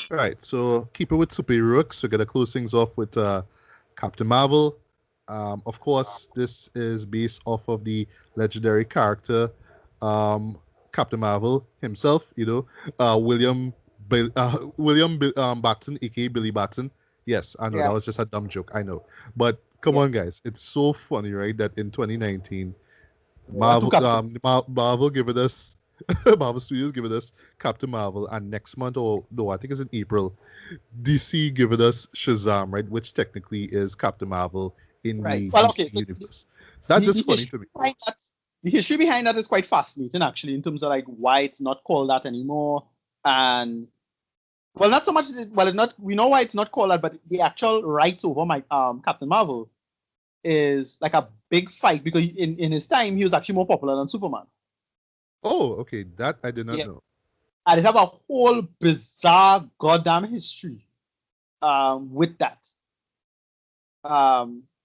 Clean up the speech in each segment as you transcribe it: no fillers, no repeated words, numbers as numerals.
Right, so keep it with superheroics. We're gonna close things off with Captain Marvel. Of course, this is based off of the legendary character um, Captain Marvel himself. William Batson, aka Billy Batson. Yes, I know that Yeah. was just a dumb joke. I know, but come Yeah. on, guys, it's so funny, right? That in 2019, What to Captain? Marvel giving us Marvel Studios giving us Captain Marvel, and next month, or no, I think it's in April, DC giving us Shazam, right? Which technically is Captain Marvel in Right. the Well, DC okay. So universe. That's the just funny history to me. behind that, the history behind that is quite fascinating, actually, in terms of like why it's not called that anymore, and well, not so much. Well, it's not. We know why it's not called that, but the actual rights over my Captain Marvel is like a big fight because in his time he was actually more popular than Superman. Oh, okay, that I did not Yeah, know. and they have a whole bizarre goddamn history with that.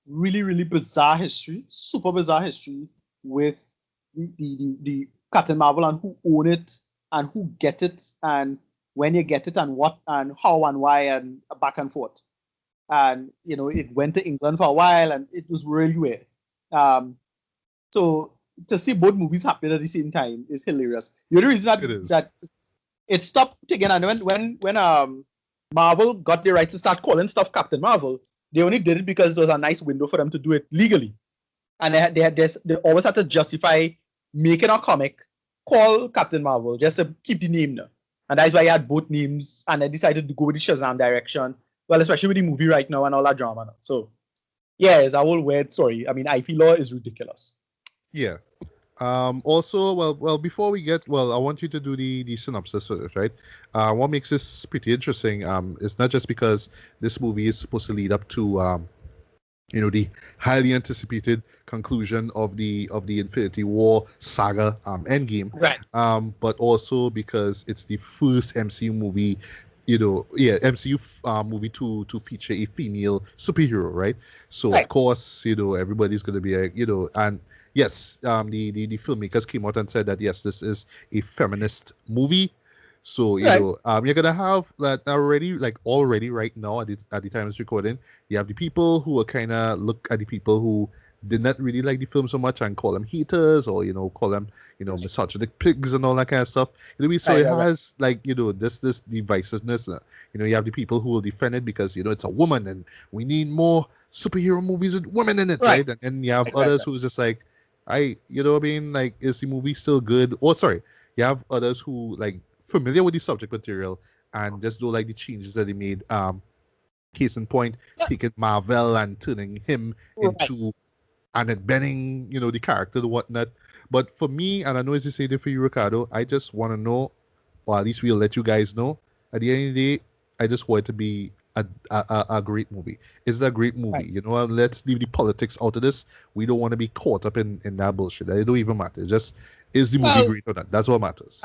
Really, really bizarre history, super bizarre history with the Captain Marvel and who own it and who get it and when you get it and what and how and why and back and forth. And it went to England for a while and it was really weird. Um, so to see both movies happen at the same time is hilarious. The only reason It is. that it stopped again, and when Marvel got the right to start calling stuff Captain Marvel, they only did it because it was a nice window for them to do it legally, and they always had to justify making a comic called Captain Marvel just to keep the name there, and that's why you had both names, and they decided to go with the Shazam direction. Well, especially with the movie right now and all that drama now. So yeah, it's a whole weird story. I mean, IP law is ridiculous. Yeah. Also, before we get, I want you to do the synopsis of it, right? What makes this pretty interesting, is not just because this movie is supposed to lead up to, the highly anticipated conclusion of the Infinity War saga, Endgame, Right. but also because it's the first MCU movie, MCU movie to feature a female superhero, right? So of Right. course, everybody's gonna be like, and yes, the filmmakers came out and said that yes, this is a feminist movie. So Right. you're gonna have that already right now at the time it's recording. You have the people who are kind of look at the people who did not really like the film so much and call them haters, or call them misogynistic pigs and all that kind of stuff. So Right. it Right. Right. has like this divisiveness. You have the people who will defend it because it's a woman and we need more superhero movies with women in it, Right. right? And then you have Right. Right. others Right. who's just like, what I mean, like, is the movie still good? Or sorry, you have others who like familiar with the subject material and just don't like the changes that they made. Case in point, Yeah. taking Marvel and turning him Right. into and then bending, the character and whatnot. But for me, and I know it's the same thing for you, Ricardo, I just want to know, or at least we'll let you guys know. At the end of the day, I just want it to be a great movie. Is it a great movie? Right. And let's leave the politics out of this. We don't want to be caught up in that bullshit. It don't even matter. It's just, is the movie Well, great or not? That's what matters.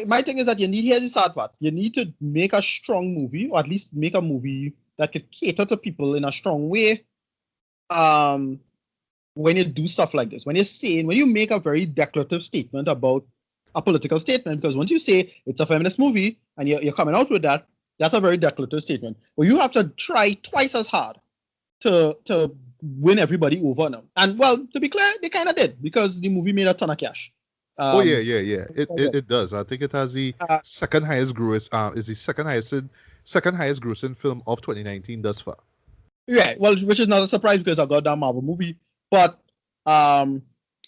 my thing is that you need, here's the sad part. You need to make a strong movie, or at least make a movie that could cater to people in a strong way. Um, when you do stuff like this, when you make a very declarative statement about a political statement, because once you say it's a feminist movie and you're coming out with that, that's a very declarative statement. But you have to try twice as hard to win everybody over now. And well, to be clear, they kind of did because the movie made a ton of cash. Oh yeah, Um, yeah, yeah. It does. I think it has the uh, second highest gross. Is the second highest grossing film of 2019 thus far. yeah, well, which is not a surprise because I got that Marvel movie. But um,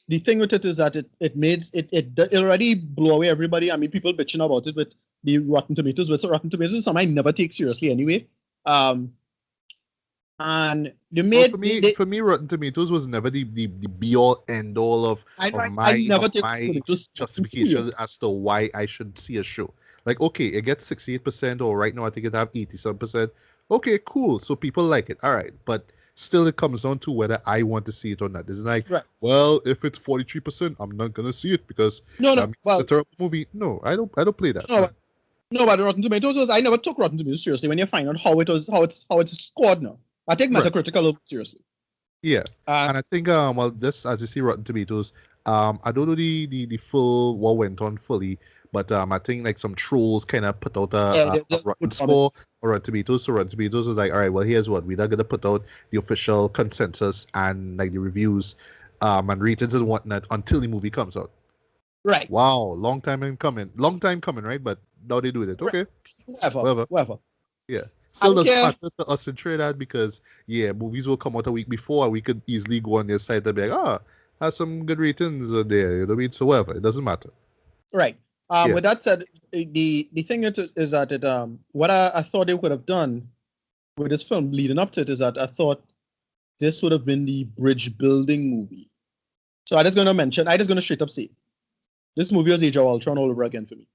the thing with it is that it already blew away everybody. I mean, people bitching about it with the Rotten Tomatoes, but Rotten Tomatoes is something I never take seriously anyway. Um, and they Well, made they Rotten Tomatoes was never the be all end all of I my never take Rotten Tomatoes justification as to why I should see a show. Like, okay, it gets 68%, or right now I think it have 87%. Okay, cool. So people like it. All right, but still, it comes down to whether I want to see it or not. It's like, right. well, if it's 43%, I'm not gonna see it because No, that no. means it's a Well, terrible movie. No, I don't. I don't play that. no, no. But Rotten Tomatoes was I never took Rotten Tomatoes seriously when you find out how it's scored now. I take Right. Metacritic a little seriously. Yeah, Uh, and I think just as you see Rotten Tomatoes, I don't know the full what went on fully, but I think like some trolls kind of put out Yeah, a Rotten good on it. score or Rotten Tomatoes. So Rotten Tomatoes was like, all right, well, here's what we're not gonna put out the official consensus and like the reviews, and ratings and whatnot until the movie comes out. Right. Wow, long time coming, right? But now they doing it. Right. Okay, Whatever. whatever. Whatever. Yeah. I Still don't doesn't care. matter to us in Trinidad because yeah, movies will come out a week before and we could easily go on their site and be like, has some good ratings there. You know what I mean? So whatever, it doesn't matter. Right. Yeah. With that said, the thing is that what I thought they could have done with this film leading up to it is that I thought this would have been the bridge building movie. So I just gonna straight up say this movie was Age of Ultron all over again for me.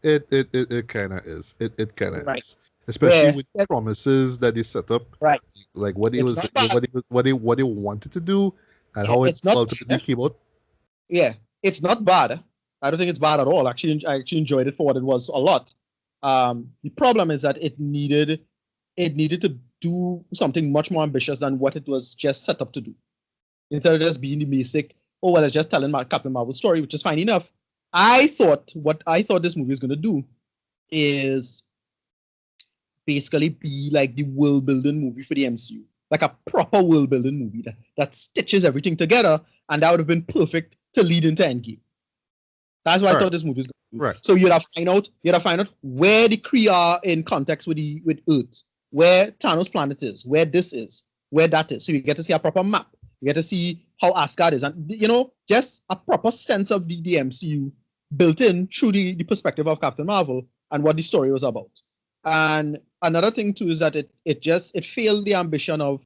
It kind of is. It kind of Right. is. Especially Where with promises that they set up, right. like what he It's was, not bad. what they wanted to do, and Yeah, how it it's not ultimately bad. came out. Yeah, it's not bad. I don't think it's bad at all. Actually, I actually enjoyed it for what it was a lot. The problem is that it needed to do something much more ambitious than what it was just set up to do. Instead of just being the basic, oh well, it's just telling my Captain Marvel story, which is fine enough. What I thought this movie was going to do is basically be like the world building movie for the MCU, like a proper world building movie that stitches everything together, and that would have been perfect to lead into Endgame. That's what I Right. thought this movie was going to do. Right. So you'd have to find out where the Kree are in context with Earth, where Thanos' planet is, where this is, where that is. So you get to see a proper map. You get to see how Asgard is, and just a proper sense of the MCU built in through the perspective of Captain Marvel and what the story was about. And another thing too is that it failed the ambition of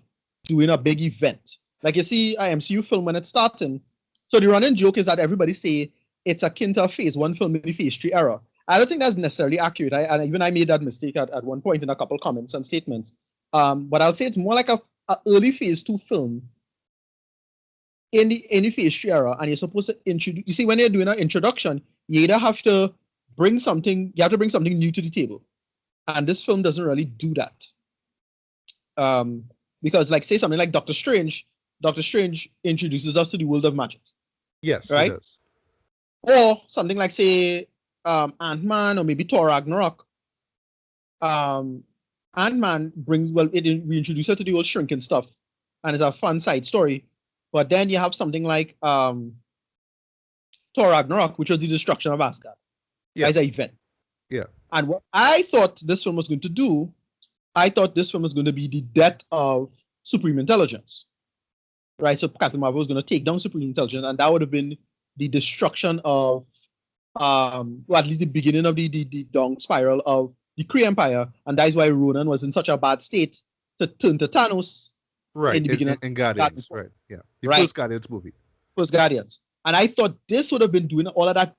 doing a big event. Like you see a MCU film when it's starting. So the running joke is that everybody say it's akin to a phase one film in the phase three era. I don't think that's necessarily accurate. And even I made that mistake at one point in a couple comments and statements. But I'll say it's more like a early phase two film in the phase three era, and you're supposed to introduce. You see, when you're doing an introduction, you either have to bring something, you have to bring something new to the table, and this film doesn't really do that. Because, like, say something like Doctor Strange. Doctor Strange introduces us to the world of magic, Yes, it right? does. Or something like, say, Ant-Man or maybe Thor Ragnarok. Ant-Man brings, well, we introduce her to the whole shrinking stuff, and it's a fun side story. But then you have something like Thor Ragnarok, which was the destruction of Asgard. Yeah. That's an event. Yeah. And what I thought this film was going to do, I thought this film was going to be the death of Supreme Intelligence. Right? So Captain Marvel was going to take down Supreme Intelligence, and that would have been the destruction of, well, at least the beginning of the down spiral of the Kree Empire, and that is why Ronan was in such a bad state to turn to Thanos Right. in the beginning In of Guardians. Right. Yeah. The right, first Guardians movie. first Guardians. And I thought this would have been doing all of that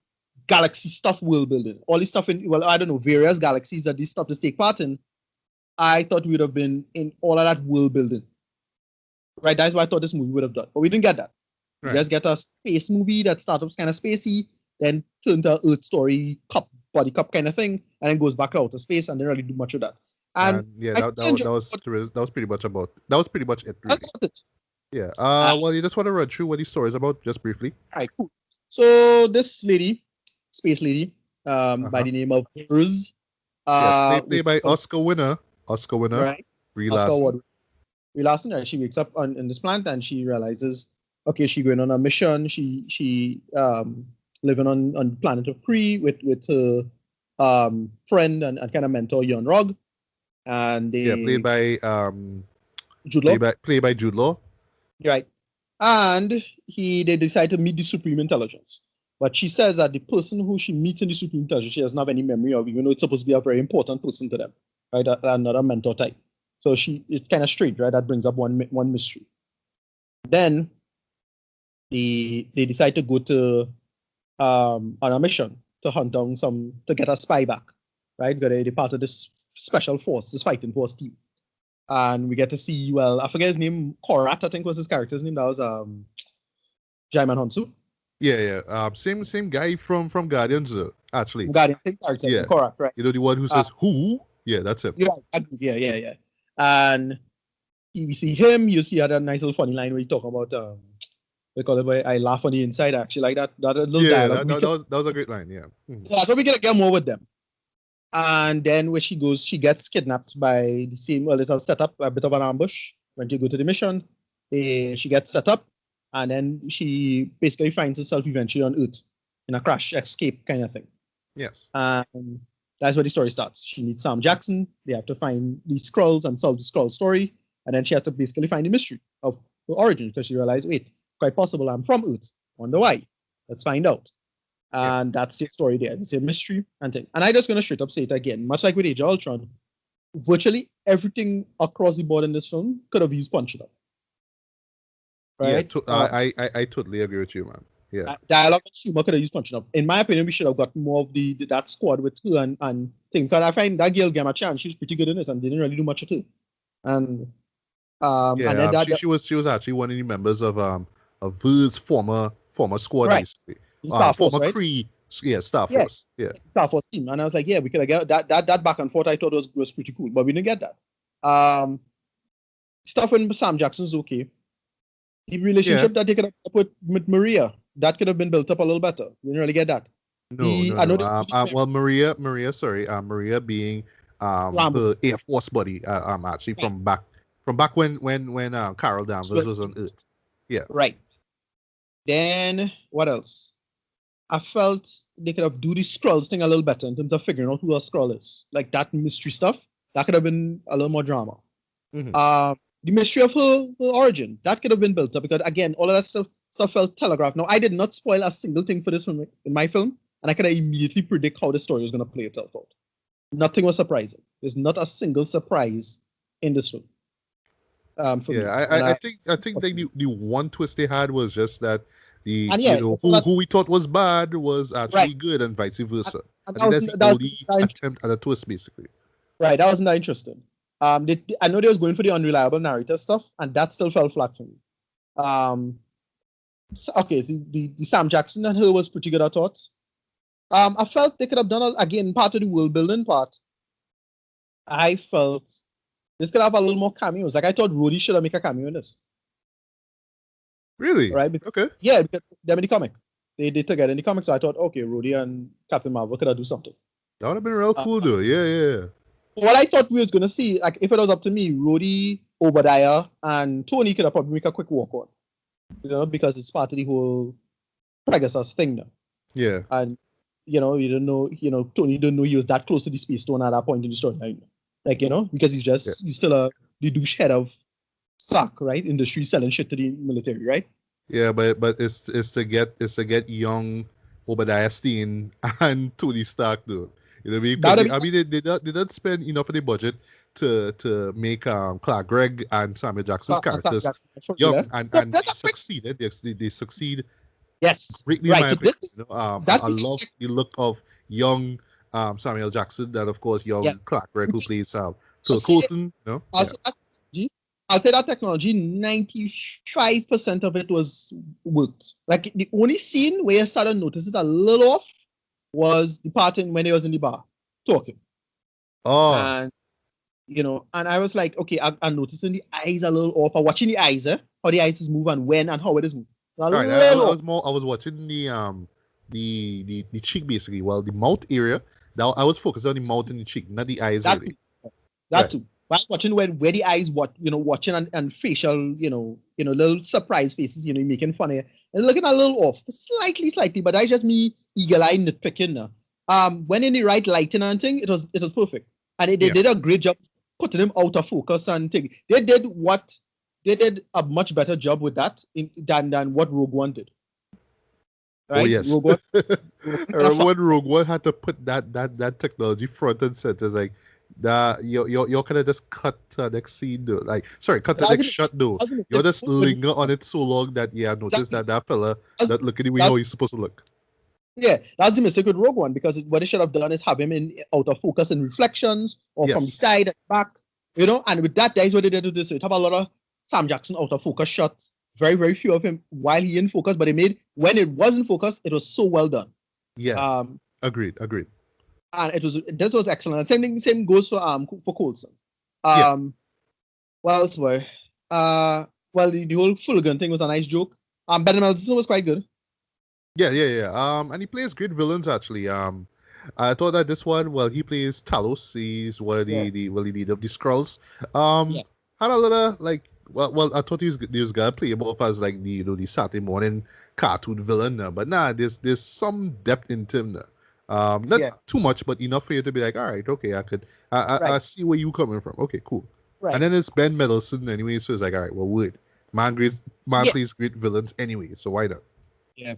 galaxy stuff, world building, all this stuff in, well, I don't know, various galaxies that this stuff is take part in. I thought we would have been in all of that world building. Right, that's what I thought this movie would have done. But we didn't get that. We Right. just get a space movie that starts off kind of spacey, then turn to Earth story, body cup kind of thing, and then goes back out to space and didn't really do much of that. And yeah, I that was pretty much it, really. that's it. Yeah. Well, you just want to run through what the story is about, just briefly. All right, cool. So this lady, space lady, by Uh-huh. the name of Rose, Yes, played by Oscar winner, right? Brie Oscar Larson. Award. Brie Larson, right? She wakes up in this planet and she realizes, okay, she's going on a mission. She living on the planet of Kree with her friend and kind of mentor Yon Rog, and they Played by Jude Law, played by Jude Law. right? And they decide to meet the Supreme Intelligence. But she says that the person who she meets in the Supreme Intelligence, she doesn't have any memory of, even though it's supposed to be a very important person to them, right? Another mentor type. So it's kind of strange, right? That brings up one mystery. Then they decide to go to on a mission to hunt down to get a spy back, right? Because they're part of this special force, this fighting force team. And we get to see, well, I forget his name, Korat, I think was his character's name. That was Jaiman Hansu. Yeah. Same guy from Guardians, actually. Guardian, same character, Yeah. Korat, right? You know the one who says who? Yeah, that's him. Yeah. And we see him. You see, had a nice little funny line where he talk about Because I laugh on the inside. I actually like that little Yeah, dialogue. that was a great line. Yeah. Mhm. Yeah, so we gotta get more with them. And then where she goes, she gets kidnapped by the same. Well, it'll set up a bit of an ambush when you go to the mission. She gets set up, and then she basically finds herself eventually on Earth in a crash escape kind of thing. Yes. And that's where the story starts. She meets Sam Jackson. They have to find these scrolls and solve the scroll story. And then she has to basically find the mystery of the origin because she realized, wait, quite possible I'm from Earth. Wonder why? Let's find out. Yeah. And that's the story there. It's a mystery and thing. And I'm just going to straight up say it again. Much like with Age of Ultron, virtually everything across the board in this film could have used punching up. Right? I totally agree with you, man. Yeah. Dialogue and humor could have used punching up. In my opinion, we should have got more of that squad with her and thing. Because I find that girl gave a chance. She was pretty good in this and didn't really do much at all. And and then she was actually one of the members of Ver's former squad, right. basically. Star Force, former right? Kree, Star Force. Yeah. Star Force team. And I was like, yeah, we could have got that back and forth. I thought was pretty cool, but we didn't get that. Stuff with Sam Jackson's okay. The relationship that they could have put with Maria, that could have been built up a little better. We didn't really get that. Well, Maria being her Air Force buddy, actually from back when Carol Danvers was on Earth. Yeah. Right. Then what else? I felt they could have do the Skrulls thing a little better in terms of figuring out who a Skrull is. Like that mystery stuff, that could have been a little more drama. Mm-hmm. The mystery of her origin, that could have been built up because again, all of that stuff felt telegraphed. Now, I did not spoil a single thing for this film in my film, and I could immediately predict how the story was going to play itself out. Nothing was surprising. There's not a single surprise in this film. I think the one twist they had was just that who we thought was bad was actually good and vice versa. I think that's the only attempt at a twist, basically. Right, that wasn't that interesting. I know they was going for the unreliable narrator stuff, and that still fell flat for me. Okay, the Sam Jackson and her was pretty good, I thought. I felt they could have done again part of the world building part. I felt this could have a little more cameos. Like I thought Rhodey should have made a cameo in this. Really? Right? Okay. Yeah, because they're in the comic. They did together in the comic, so I thought, okay, Rhodey and Captain Marvel could have do something. That would have been real cool, though. Yeah. What I thought we was gonna see, like if it was up to me, Rhodey, Obadiah, and Tony could have probably make a quick walk on. Because it's part of the whole Pegasus thing now. Yeah. And you don't know, Tony didn't know he was that close to the space stone at that point in the storyline. Like, because he's still the douche head of Stark, right? Industry selling shit to the military, right? Yeah, but it's to get young Obadiah Stane and Tony Stark, though. You know what I mean? They don't spend enough of the budget to make Clark Gregg and Samuel Jackson's characters young, and they succeeded. They succeed. Yes, greatly, right. In my opinion. I love the look of young Samuel Jackson, and of course young Clark Gregg, who plays Phil Coulson. I'll say that technology, 95% of it was worked. Like the only scene where I started to notice it a little off was the part when he was in the bar talking. Oh. And and I was like, okay, I'm noticing the eyes a little off. I'm watching the eyes, how the eyes is moving and when and how it is moving. Right. I was watching the cheek, basically. Well, the mouth area. Now I was focused on the mouth and the cheek, not the eyes. That too. But watching where the eyes, watching and facial, little surprise faces, making fun of it, and looking a little off, slightly, but that's just me eagle-eye nitpicking now. When in the right lighting and thing, it was perfect, and they did a great job putting him out of focus and thing. They did a much better job with that than what Rogue One did. Right? Oh yes. Rogue One. I remember when Rogue One had to put that technology front and center. It's like that you're kind of just cut the next scene, though. Cut the next shot, though. You're just linger on it so long that I noticed that fella that look at the way how he's supposed to look. Yeah, that's the mistake with Rogue One, because what they should have done is have him in out of focus in reflections or from the side and back, and with that is what they did with this. So you have a lot of Sam Jackson out of focus shots, very, very few of him while he in focus, but they made, when it wasn't focused, it was so well done. Yeah. Agreed. And this was excellent. Same goes for Coulson. Well, the whole Fullerton thing was a nice joke. Ben Mendelsohn was quite good. Yeah. And he plays great villains actually. I thought that this one, well, he plays Talos. He's one of Yeah. the leader of the Skrulls. Yeah. Had a little like, well, I thought he was gonna play him off as like the the Saturday morning cartoon villain, but nah, there's some depth into him. Not Yeah. too much, but enough for you to be like, all right, okay, I Right. see where you coming from. Okay, cool. And Right. then it's Ben Mendelsohn anyway, so it's like, all right, well, would man Yeah. plays great villains anyway, so why not? Yeah.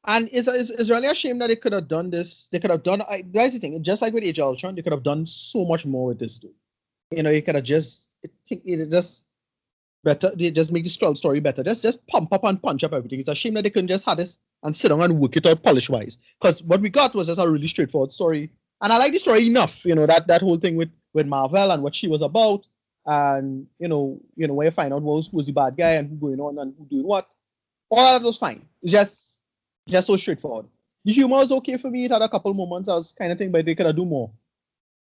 And it's really a shame that they could have done this. They could have done. That's the thing. Just like with Age of Ultron, they could have done so much more with this too. You know, you could have just think it just better. They just make the scroll story better. Just pump up and punch up everything. It's a shame that they couldn't just have this and sit down and work it out polish wise. Because what we got was just a really straightforward story, and I like the story enough. You know that whole thing with Marvel and what she was about, and where you find out who's the bad guy and who going on and who doing what. All that was fine. It's just so straightforward. The humor was okay for me. It had a couple moments I was kind of thinking, but they could have do more.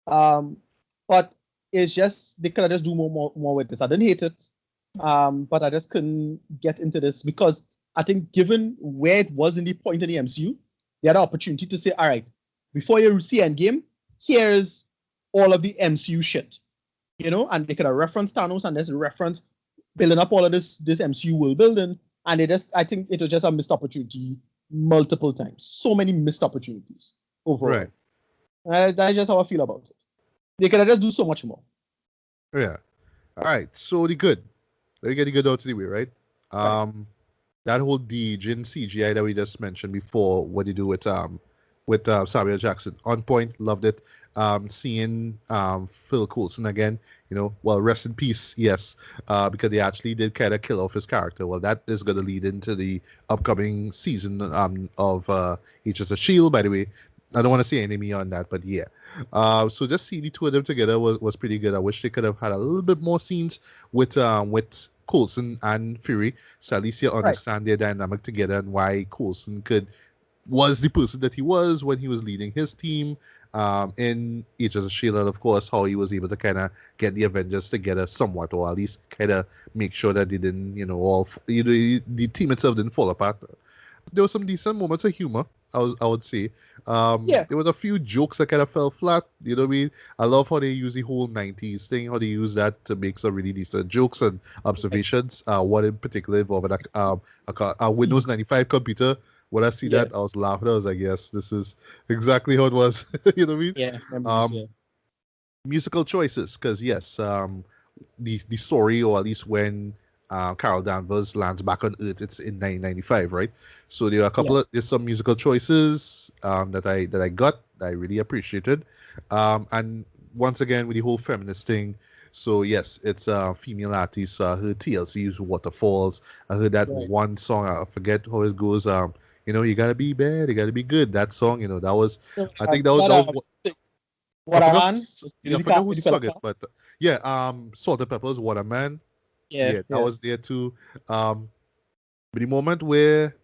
But it's just they could have just do more with this. I didn't hate it, but I just couldn't get into this because I think given where it was in the point in the MCU, they had an opportunity to say, all right, before you see Endgame, here's all of the MCU shit, and they could have referenced Thanos and just reference building up all of this MCU world building, and I think it was just a missed opportunity multiple times. So many missed opportunities overall. Right. That's just how I feel about it. They could have just do so much more. Yeah. All right. So the good. Let me get the good out of the way, right? Right. That whole Jin CGI that we just mentioned before, what you do with Samuel Jackson, on point, loved it. Seeing Phil Coulson again, well, rest in peace, yes, because they actually did kind of kill off his character. Well, that is going to lead into the upcoming season of Agents of Shield. By the way, I don't want to say anything beyond that, but yeah. So just seeing the two of them together was pretty good. I wish they could have had a little bit more scenes with Coulson and Fury, so at least you Right. understand their dynamic together and why Coulson was the person that he was when he was leading his team in Agents of Shield, and of course how he was able to kind of get the Avengers together somewhat, or at least kind of make sure that they didn't, the team itself didn't fall apart. There were some decent moments of humor. I would say. Yeah. There was a few jokes that kind of fell flat. You know what I mean? I love how they use the whole '90s thing, how they use that to make some really decent jokes and Right. observations. One in particular involving a See. Windows 95 computer. When I see Yeah. that, I was laughing. I was like, "Yes, this is exactly how it was." You know what I mean? Yeah. Memories. Um, Yeah. musical choices, because yes, the story, or at least when Carol Danvers lands back on Earth, it's in 1995, right? So there are a Yeah. couple of there's some musical choices that I got that I really appreciated, and once again with the whole feminist thing. So yes, it's a female artist. Her TLC's Waterfalls. I heard that Right. one song. I forget how it goes. You gotta be bad, you gotta be good. That song, that was. So, I think that was I forgot Waterman was yeah, I forgot who sung it, but yeah, Salt and Pepper's Waterman. Yeah. Yeah, that Yeah. was there too. Um, but the moment where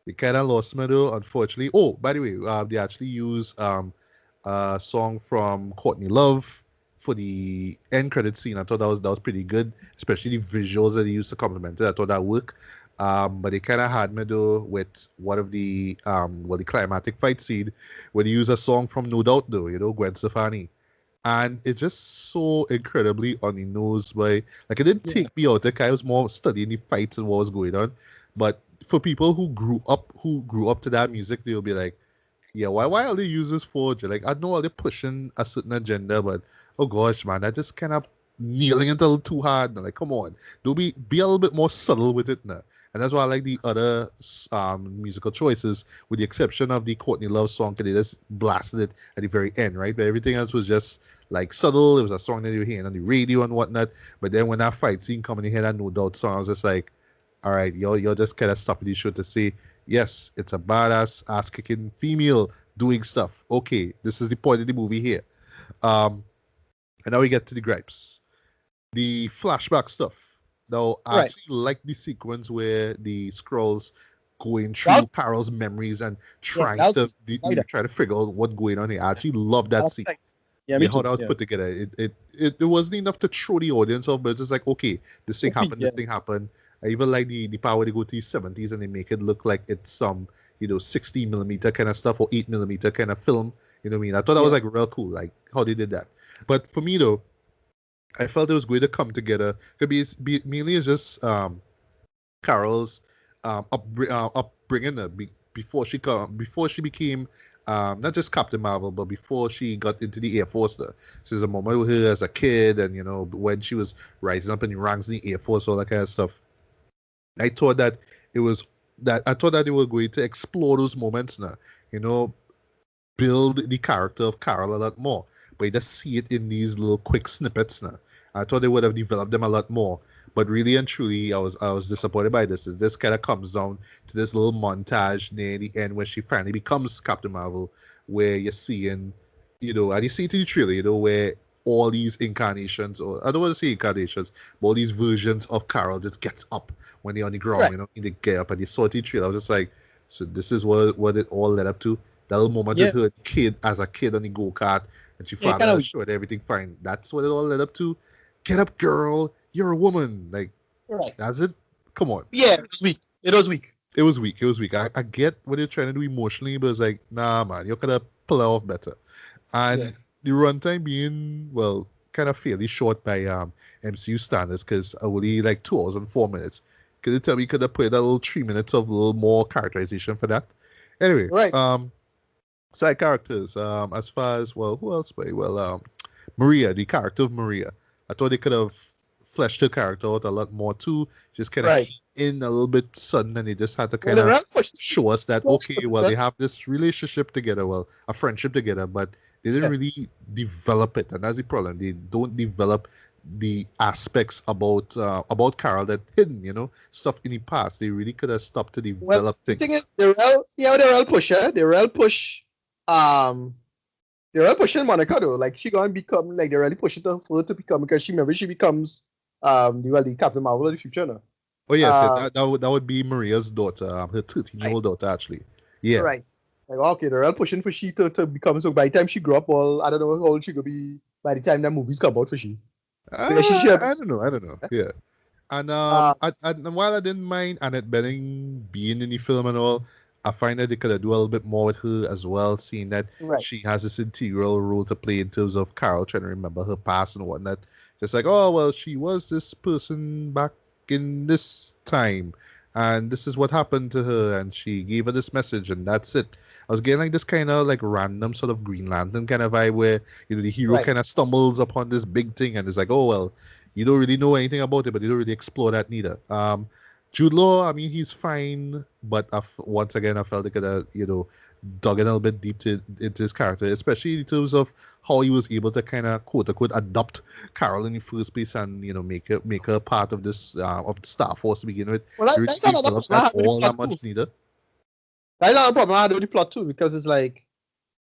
they kind of lost me though, unfortunately. Oh, by the way, they actually used a song from Courtney Love for the end credit scene. I thought that was pretty good, especially the visuals that they used to complement it. I thought that worked. But they kind of had me though with one of the climatic fight scene where they use a song from No Doubt though, Gwen Stefani, and it's just so incredibly on the nose. By like, it didn't Yeah. take me out. Like, I was more studying the fights and what was going on. But for people who grew up to that music, they'll be like, yeah, why are they use this for? Like, I know they're pushing a certain agenda, but oh gosh, man, that just kind of kneeling it a little too hard. Like, come on, do be a little bit more subtle with it now. And that's why I like the other musical choices, with the exception of the Courtney Love song, because they just blasted it at the very end, right? But everything else was just like subtle. It was a song that you were hearing on the radio and whatnot. But then when that fight scene come and you hear that No Doubt song, I was just like, all right, you're just kind of stopping the show to say, yes, it's a badass ass kicking female doing stuff. Okay, this is the point of the movie here. Um, and now we get to the gripes, the flashback stuff. Now, I Right. actually like the sequence where the scrolls going That through Carol's memories and yeah. trying That was to right. try to figure out what's going on here. I actually love That that was scene. right. Yeah. Me Yeah, how too. that was Yeah. put together. It wasn't enough to throw the audience off, but it's just like, okay, this thing OP. happened, Yeah. this thing happened. I even like the part where they go to the 70s and they make it look like it's some 60 millimeter kind of stuff or 8 millimeter kind of film. You know what I mean? I thought that was Yeah. like real cool, like how they did that. But for me though, I felt it was going to come together. Could be mainly it's just Carol's upbringing before she became not just Captain Marvel, but before she got into the Air Force. This is a moment with her as a kid, and when she was rising up in the ranks in the Air Force, all that kind of stuff. I thought that it was I thought that they were going to explore those moments now, you know, build the character of Carol a lot more. But you just see it in these little quick snippets now. I thought they would have developed them a lot more. But really and truly, I was disappointed by this. This kind of comes down to this little montage near the end where she finally becomes Captain Marvel, where you're seeing, and you see it in the trailer, where all these incarnations, or I don't want to say incarnations, but all these versions of Carol just gets up when they're on the ground, Right. and they get up and you saw it in the trailer. I was just like, so this is what it all led up to. That little moment with Yeah. her kid as a kid on the go kart, and she Yeah. Kind father of. showed everything fine. That's what it all led up to. Get up, girl. You're a woman. Like, Right. that's it. Come on. Yeah. It was weak. It was weak. It was weak. It was weak. I get what you're trying to do emotionally, but it's like, nah, man, you could have pulled it off better. Yeah. And the runtime being, well, kind of fairly short by MCU standards, because only like 2 hours and 4 minutes. Could you tell me you could have put a little 3 minutes of a little more characterization for that? Anyway, Right. side characters. As far as, well, who else play? Well, Maria, the character of Maria. I thought they could have fleshed her character out a lot more too. Just kind of Right. came in a little bit sudden, and they just had to Well, kind the of real push. show us that, okay, well, they have this relationship together, well, a friendship together, but they didn't Yeah. really develop it, and that's the problem. They don't develop the aspects about Carol that hidden, stuff in the past. They really could have stopped to Well, develop the thing is, things. the real pusher, the real push, um, the real pushing Monica though. Like she gonna become like they really push it for her to become because she becomes the Captain Marvel of the future now. Oh yes, yeah, Um, that would be Maria's daughter, her 13-year-old daughter actually. Yeah. right. Like okay, they're all pushing for she to become so by the time she grow up, well, I don't know how old she gonna be by the time that movies come out for she. Because she should have I don't know. I don't know. Yeah. And uh and while I didn't mind Annette Bening being in the film and all, I find that they could have do a little bit more with her as well, seeing that right, she has this integral role to play in terms of Carol trying to remember her past and whatnot. Just like, oh well, she was this person back in this time, and this is what happened to her, and she gave her this message, and that's it. I was getting like this kind of like random sort of Green Lantern kind of vibe where the hero right. kind of stumbles upon this big thing and it's like, oh well, you don't really know anything about it, but you don't really explore that neither. Jude Law, I mean, he's fine, but once again, I felt they could have, dug in a little bit into his character, especially in terms of how he was able to kind of quote unquote adopt Carol in the first place and make her part of this of the Star Force to begin with. Well, He really that's another developed problem I that had with the all that plot much too. neither. That's another problem I had with the plot too, because it's like,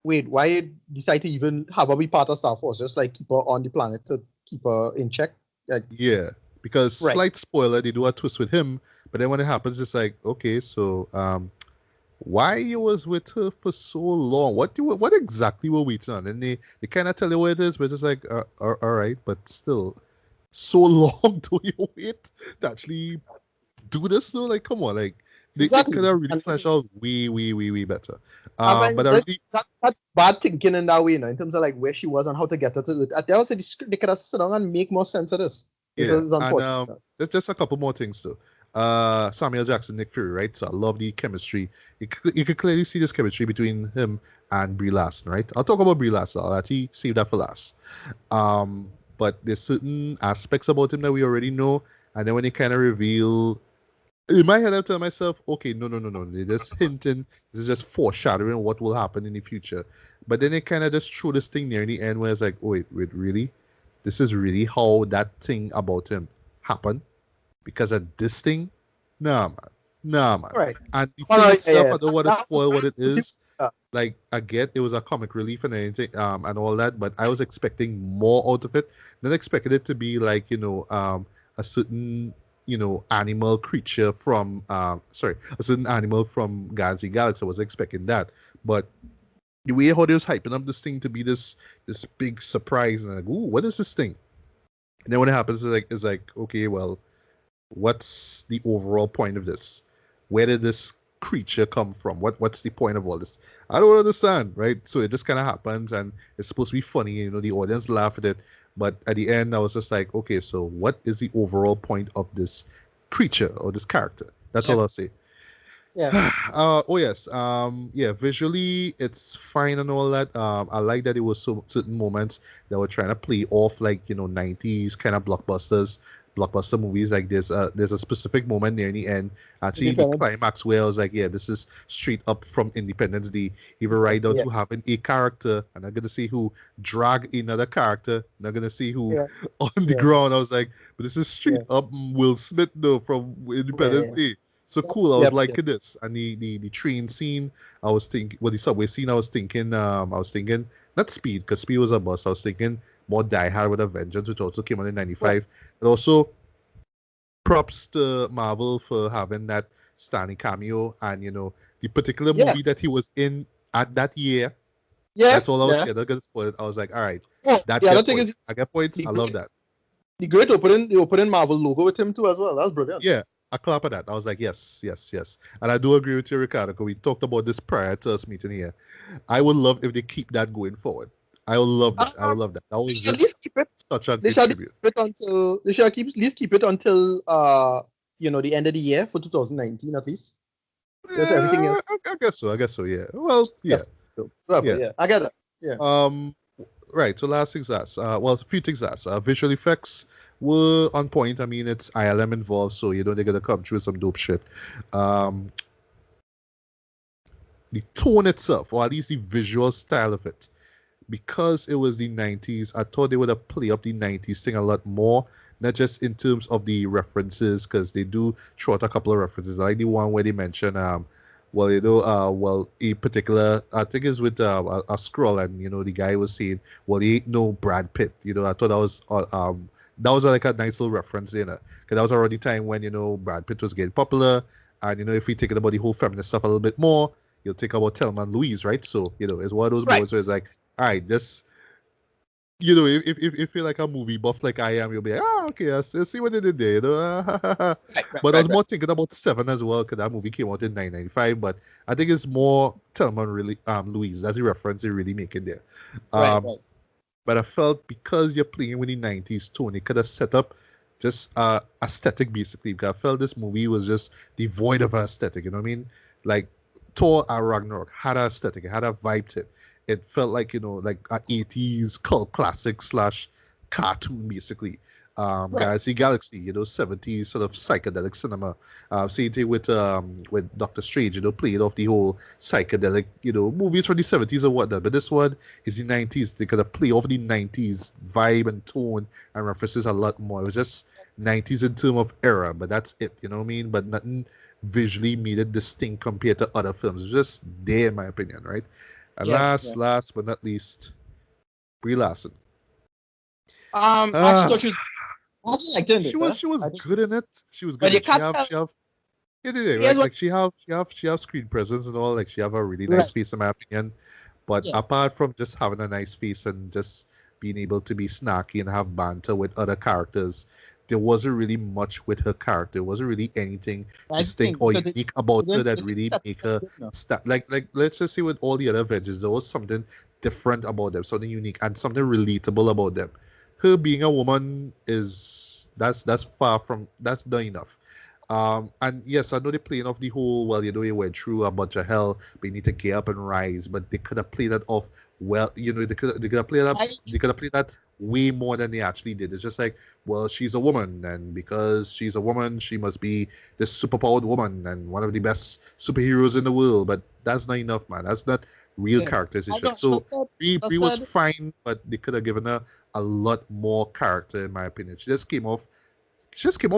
wait, why decide to even have her be part of Star Force? Just like keep her on the planet to keep her in check. Like, Yeah, because right. slight spoiler, they do a twist with him, but then when it happens, it's like, okay, so why you was with her for so long? What exactly were we waiting on? And they kind of tell you what it is, but it's like, all right, but still, so long do you wait to actually do this? Though, like, come on, like they Exactly. could have really And flesh out way, way, way, way better. I But mean, I really, that bad thinking in that way, in terms of like where she was and how to get her to it. At the outset, they could have sit down and make more sense of this. It yeah, was and unfortunate. there's just a couple more things too. Samuel Jackson, Nick Fury, right? So I love the chemistry. You could clearly see this chemistry between him and Brie Larson, right? I'll talk about Brie Larson. I'll actually save that for last. But there's certain aspects about him that we already know, and then when they kind of reveal, in my head, I tell myself, okay, no, no, no, no, they're just hinting. This is just foreshadowing what will happen in the future. But then they kind of just throw this thing near the end where it's like, oh, wait, really? This is really how that thing about him happened? Because of this thing? Nah, man. Nah, man. All right. And the All thing right. Yeah, itself, yeah. I don't want to That was spoil what it very is. Like, I get it was a comic relief and anything, and all that, but I was expecting more out of it. Not expecting it to be like, a certain, animal creature from, a certain animal from Guardians of the Galaxy. I was expecting that. But the way how they was hyping up this thing to be this big surprise, and like, ooh, what is this thing? And then when it happens, it's like, okay, well, what's the overall point of this? Where did this creature come from? What's the point of all this? I don't understand, right? So it just kind of happens, and it's supposed to be funny. The audience laugh at it, but at the end, I was just like, okay, so what is the overall point of this creature or this character? That's Yeah, all I'll say. yeah, Oh yes. Yeah, visually it's fine and all that. I like that it was so certain moments that were trying to play off like 90s kind of blockbuster movies. Like there's a specific moment near the end, actually the independent. climax, where I was like, yeah, this is straight up from Independence Day. Even right down Yeah, to having a character, and I'm gonna see who drag another character. Not gonna see who yeah, on the yeah, ground. I was like, but this is straight yeah, up Will Smith though from yeah, Independence yeah. Day. So Yep, cool. I was yep, yep. liking this, and the train scene. I was thinking, well, the subway scene. I was thinking not Speed, because Speed was a bus. I was thinking more Die Hard with a Vengeance, which also came out in Right. '95. And also props to Marvel for having that Stanley cameo, and the particular Yeah, movie that he was in at that year. yeah, That's all I was yeah. saying. Not gonna spoil it. I was like, all right, Oh, that the other get thing is points. I get points. the I love great, that. the opening Marvel logo with him too as well. That's brilliant. Yeah, I clap at that. I was like, yes, yes, yes. And I do agree with you, Ricardo, because we talked about this prior to us meeting here. I would love if they keep that going forward. I would love that. I would love that. That They was should at just least keep it. such a They good should at least tribute. keep it until they should keep at least keep it until the end of the year for 2019 at least. Just everything Yeah, else. I guess so. I guess so. Yeah. Well, yeah, Yes. So, whatever. yeah. Yeah, I get it. Yeah. Um, right. So last things last. Well, a few things last. Visual effects were on point. I mean, it's ILM involved, so they're gonna come through with some dope shit. Um, the tone itself, or at least the visual style of it, because it was the 90s, I thought they would have played up the 90s thing a lot more, not just in terms of the references, because they do throw out a couple of references. I like the one where they mention, a particular, I think it's with a scroll, and the guy was saying, well, he ain't no Brad Pitt. I thought that was like a nice little reference, because that was already time when Brad Pitt was getting popular, and if we take it about the whole feminist stuff a little bit more, you'll think about Thelma and Louise, right? So it's one of those Right. moments where it's like, all right, this, if you're like a movie buff like I am, you'll be like, okay, I see what they did there. Right. Right. But I Right. was more thinking about Seven as well, because that movie came out in 1995. But I think it's more Thelma and really Louise. That's the reference they really make it there. Right. Um, Right. but I felt because you're playing with the 90s tone, it could have set up just aesthetic basically. Because I felt this movie was just devoid of aesthetic. You know what I mean? Like Thor Ragnarok had an aesthetic, it had a vibe to it. It felt like like a 80s cult classic slash cartoon basically. Right. Galaxy Galaxy, 70s sort of psychedelic cinema. Same thing with Doctor Strange, played off the whole psychedelic, movies from the 70s or whatnot. But this one is the 90s. They could have played off the 90s vibe and tone and references a lot more. It was just 90s in terms of era, but that's it, you know what I mean? But nothing visually made it distinct compared to other films. It's just there, in my opinion, right? And Yeah. Yeah. last but not least, Brie Larson. I actually thought Ah, I liked in she this, was huh? she was I think, good in it. She was good but in you it. She can't have tell. she have yeah, yeah, Here's right. what. Like she have screen presence and all. Like she have a really nice Right. face, in my opinion. But Yeah. apart from just having a nice face and just being able to be snarky and have banter with other characters, there wasn't really much with her character. There wasn't really anything That's the distinct thing or because unique about her that it didn't really set make it up her good enough. like let's just say with all the other Avengers, there was something different about them, something unique and something relatable about them. Her being a woman is that's far from that's not enough. And yes, I know they're playing off the whole, well, you went through a bunch of hell, but you need to get up and rise. But they could have played that off well, they could have played that I they could have played that way more than they actually did. It's just like, well, she's a woman, and because she's a woman, she must be this superpowered woman and one of the best superheroes in the world. But that's not enough, man. That's not real yeah. I characterization. know. So I Brie was said fine, but they could have given her a lot more character, in my opinion. She just came off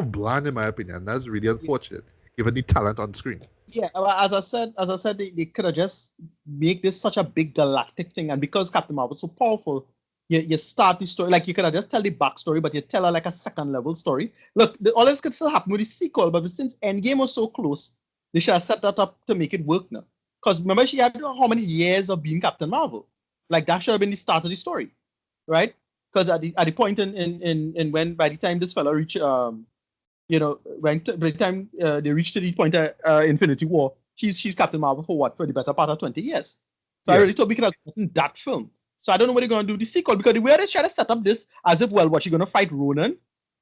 bland, in my opinion. That's really unfortunate, given the talent on screen. yeah. As I said, they could have just make this such a big galactic thing, and because Captain Marvel was so powerful, you start the story like you could have just tell the backstory, but you tell her like a second level story. Look, all this could still happen with the sequel, but since Endgame was so close, they should have set that up to make it work now. Because remember, she had how many years of being Captain Marvel? Like that should have been the start of the story, right? Because at the point in when by the time this fella reached by the time they reach to the point of Infinity War, she's Captain Marvel for what? For the better part of 20 years. So I Yeah. really thought we could have gotten that film. So I don't know what they're gonna do the sequel, because the way they try to set up this as if, well, what, she gonna fight Ronan?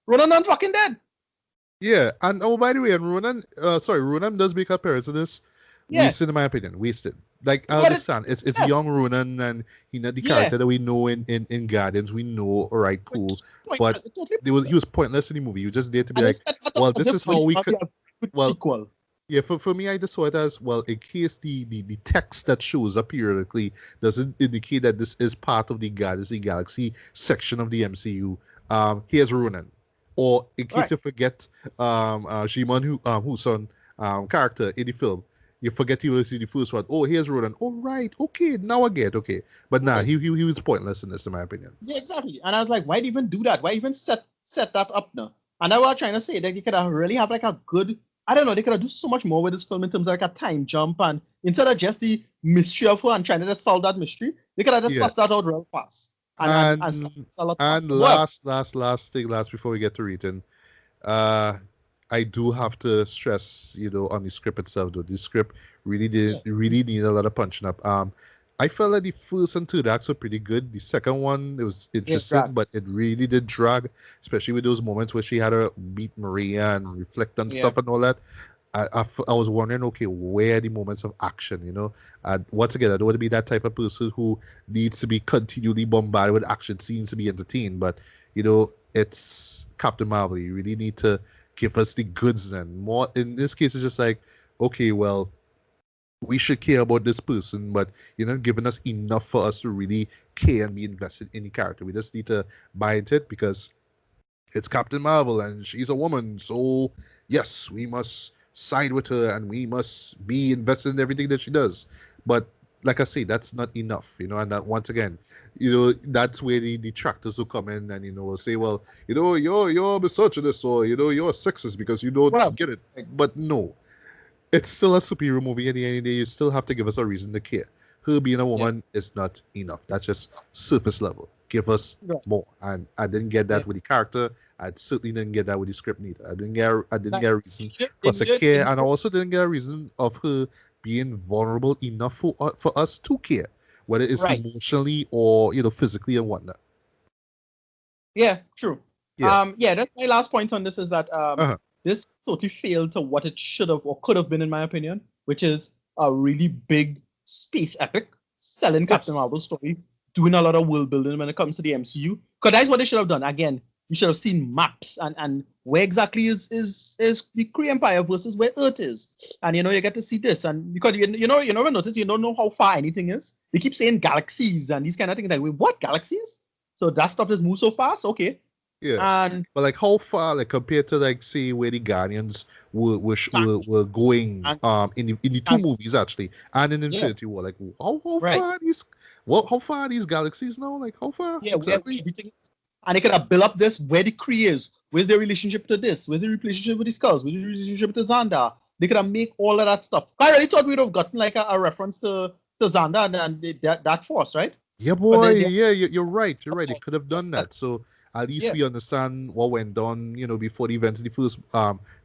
Ronan not fucking dead. Yeah, and oh, by the way, and Ronan does make an appearance in this. Yeah. Wasted, in my opinion. Wasted. Like, I But understand, it's yeah, young Ronan, and he not the yeah. character that we know in Guardians. We know, all right, But cool. pointless. But It's totally he was pointless. pointless in the movie. You just there to be And they like, set that up well, as this if, is well, how it's we gonna could. be a good Well, sequel. yeah, for me, I just saw it as, well, in case the text that shows up periodically doesn't indicate that this is part of the Guardians of the Galaxy section of the MCU. Here's Ronan, or in All right. case you forget, Jimon Husson character in the film, you forget he was in the first one. Oh, here's Ronan. Oh, right, okay, now I get okay. But nah, Right. he was pointless in this, in my opinion. Yeah, exactly. And I was like, why even do that? Why even set that up now? And I was trying to say that you could have really have like a good, I don't know, they could have do so much more with this film in terms of like a time jump, and instead of just the mystery of her and trying to just solve that mystery, they could have just Yeah, sussed that out real fast and solved and it a lot and faster. But last thing, last before we get to reading. Uh, I do have to stress, on the script itself, though. The script yeah, really need a lot of punching up. I felt like the first and third acts were pretty good. The second one, it was yeah, interesting, drag. but it really did drag, especially with those moments where she had to meet Maria and reflect on Yeah, stuff and all that. I was wondering, okay, where are the moments of action, And once again, I don't want to be that type of person who needs to be continually bombarded with action scenes to be entertained, but, it's Captain Marvel. You really need to give us the goods then. More in this case, it's just like, okay, well, we should care about this person, but you're not giving us enough for us to really care and be invested in the character. We just need to buy into it because it's Captain Marvel and she's a woman. So, yes, we must side with her and we must be invested in everything that she does. But, like I say, that's not enough, and that, once again, that's where the detractors will come in and, will say, well, you're a misogynist, or, you're a sexist because you don't well, get it. like, But no, it's still a superhero movie. At the end of the day, you still have to give us a reason to care. Her being a yeah, woman is not enough. That's just surface level. Give us yeah. more. And I didn't get Yeah. that with the character. I certainly didn't get that with the script neither. I didn't Like, get a reason they for us to needed, care, and I also didn't get a reason of her being vulnerable enough for us to care, whether it's right. emotionally or physically and whatnot. Yeah, true. Yeah. Yeah, that's my last point on this, is that Uh-huh. this totally failed to what it should have or could have been, in my opinion, which is a really big space epic, selling Captain Yes. Marvel's story, doing a lot of world building when it comes to the MCU. Because that's what they should have done. Again, you should have seen maps and where exactly is the Kree Empire versus where Earth is. And you get to see this. And because you never notice, you don't know how far anything is. They keep saying galaxies and these kind of things. Like, wait, what galaxies? So that stuff just moves so fast. Okay. Yeah. And But like how far, like compared to like say where the Guardians were going and, in the two and movies actually and in yeah, Infinity War, like how right. far are these galaxies now? Like how far Yeah, where exactly? everything is. And they could have built up this, where the Kree is, where's their relationship to this, where's the relationship with the Skulls, where's the relationship to Xander. They could have made all of that stuff. I really thought we'd have gotten like a reference to Xander and that force, right? Yeah, But boy. they Yeah, you're right. You're right. They could have done yeah, that. So at least yeah, we understand what went on, before the events of the first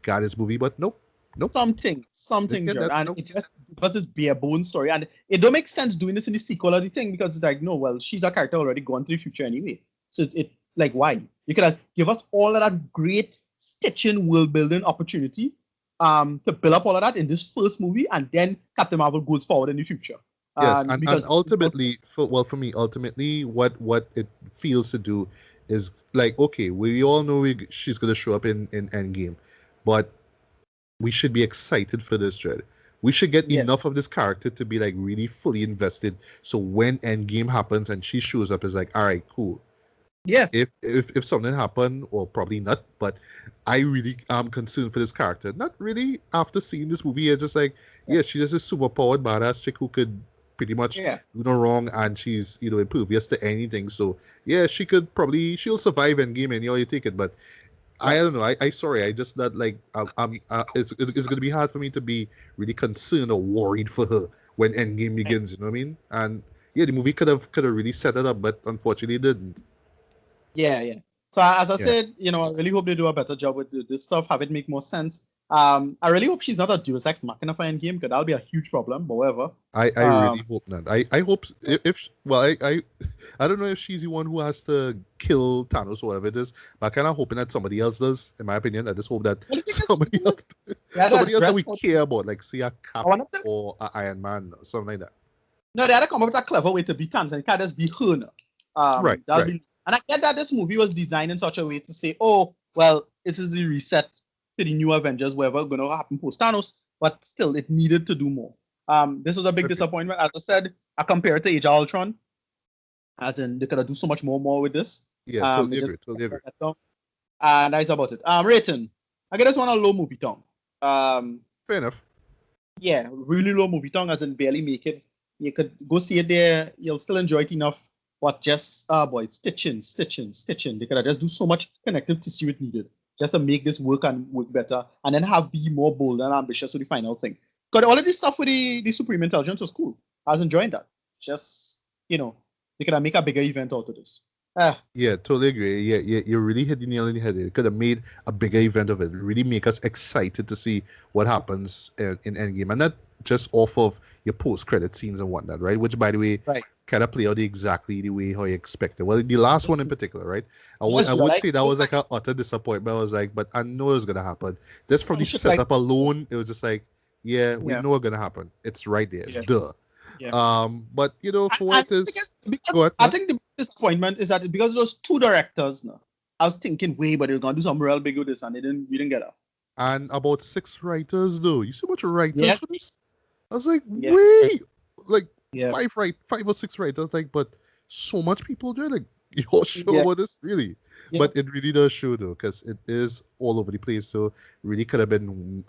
Guardians movie. But nope, nope, didn't something, get Jared. that. And Nope. it just was this bare bone story. And it don't make sense doing this in the sequel of the thing, because it's like, no, well, she's a character already gone to the future anyway. So it like, why? You could have give us all of that great stitching world building opportunity to build up all of that in this first movie, and then Captain Marvel goes forward in the future. Yes, and Because ultimately, for me, ultimately, what it feels to do is like, okay, we all know she's gonna show up in Endgame, but we should be excited for this dread. We should get yeah, enough of this character to be like really fully invested. So when Endgame happens and she shows up, it's like, all right, cool. yeah, If something happened, or probably not, but I really am concerned for this character. Not really after seeing this movie. It's just like, yeah, yeah, she's just a super powered badass chick who could pretty much yeah, do no wrong, and she's impervious to anything. So yeah, she'll survive Endgame anyhow you take it. But I right. don't know. I sorry. I just not like. It's gonna be hard for me to be really concerned or worried for her when Endgame Right. begins. You know what I mean? And yeah, the movie could have really set it up, but unfortunately it didn't. Yeah, yeah. So as I Yeah. said, I really hope they do a better job with this stuff, have it make more sense. I really hope she's not a Deus Ex Machina for Endgame, because that'll be a huge problem. But whatever. I Um, really hope not. I hope if well I don't know if she's the one who has to kill Thanos or whatever it is, but I kind of hoping that somebody else does. In my opinion, I just hope that well, somebody else, they had to somebody else that address we care about, like say a Cap one of them. or a Iron Man or something like that. No, they had to come up with a clever way to beat Thanos, and it can't just be her. Now. Right, That'll right. be, and I get that this movie was designed in such a way to say, oh, well, this is the reset to the new Avengers, whatever going to happen post Thanos, but still, it needed to do more. This was a big Okay. disappointment. As I said, I compare it to Age of Ultron, as in they could have do so much more with this. Yeah, They totally just agree. Totally agree. and that's about it. Rating. I get this one a low movie tongue. Fair enough. Yeah, really low movie tongue, as in barely make it. You could go see it there, you'll still enjoy it enough. But just stitching. They could have just do so much connective tissue it needed just to make this work and work better, and then be more bold and ambitious with the final thing. Because all of this stuff with the Supreme Intelligence was cool. I was enjoying that. Just they could have make a bigger event out of this. Yeah, totally agree. Yeah, you really hit the nail on the head. It could have made a bigger event of it. Really make us excited to see what happens in Endgame, and not just off of your post-credit scenes and whatnot, right? Which, by the way, Right. kind of play out exactly the way how you expected. Well, the last one in particular, right? Yes, I you're would right. say that was like an utter disappointment. I was like, but I know it was gonna happen. Just from the Shit like- setup alone, it was just like, yeah, we Yeah. know it's gonna happen. It's right there. Yeah. Duh. Yeah. But for what it is, go ahead. I think the disappointment is that because those two directors now, I was thinking but they were gonna do something real big with this, and we didn't get it. And about 6 writers though. You see much writers Yeah. for this? I was like, Yeah. wait, like Yeah. 5 or 6 writers, like, but so much people there, like, you're sure Yeah. about this, really? Yeah. But it really does show though, because it is all over the place. So really could have been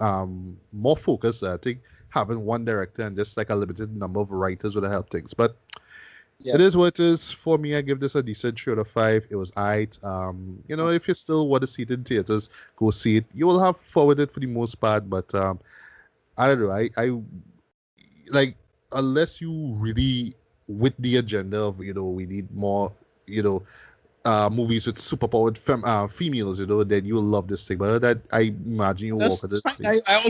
more focused. I think having one director and just like a limited number of writers would have helped things. But it is what it is. For me, I give this a decent 3 out of 5. It was aight. If you still want to see it in theaters, go see it. You will have fun with it for the most part, but I don't know. I like, unless you really with the agenda of we need more movies with superpowered females, then you'll love this thing. But that, I imagine you walk out of this.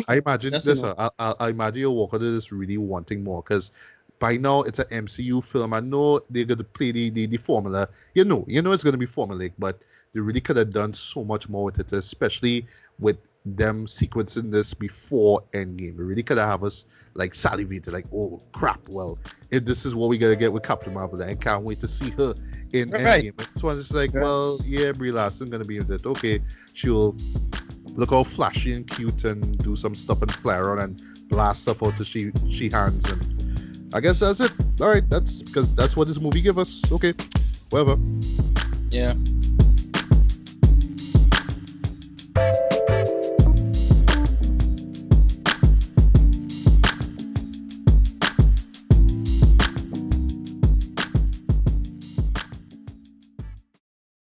I imagine this. I imagine you walk out of this really wanting more, because by now it's an MCU film. I know they're gonna play the formula. You know it's gonna be formulaic, but they really could have done so much more with it, especially with them sequencing this before Endgame. They really could have us like salivated, like, oh crap, well, if this is what we gotta get with Captain Marvel, I can't wait to see her in Endgame. So it's like, well, yeah, Brie Larson gonna be in it. Okay, she'll look all flashy and cute and do some stuff and fly around and blast stuff out to she hands, and I guess that's it. All right, that's because that's what this movie give us. Okay, whatever. Yeah.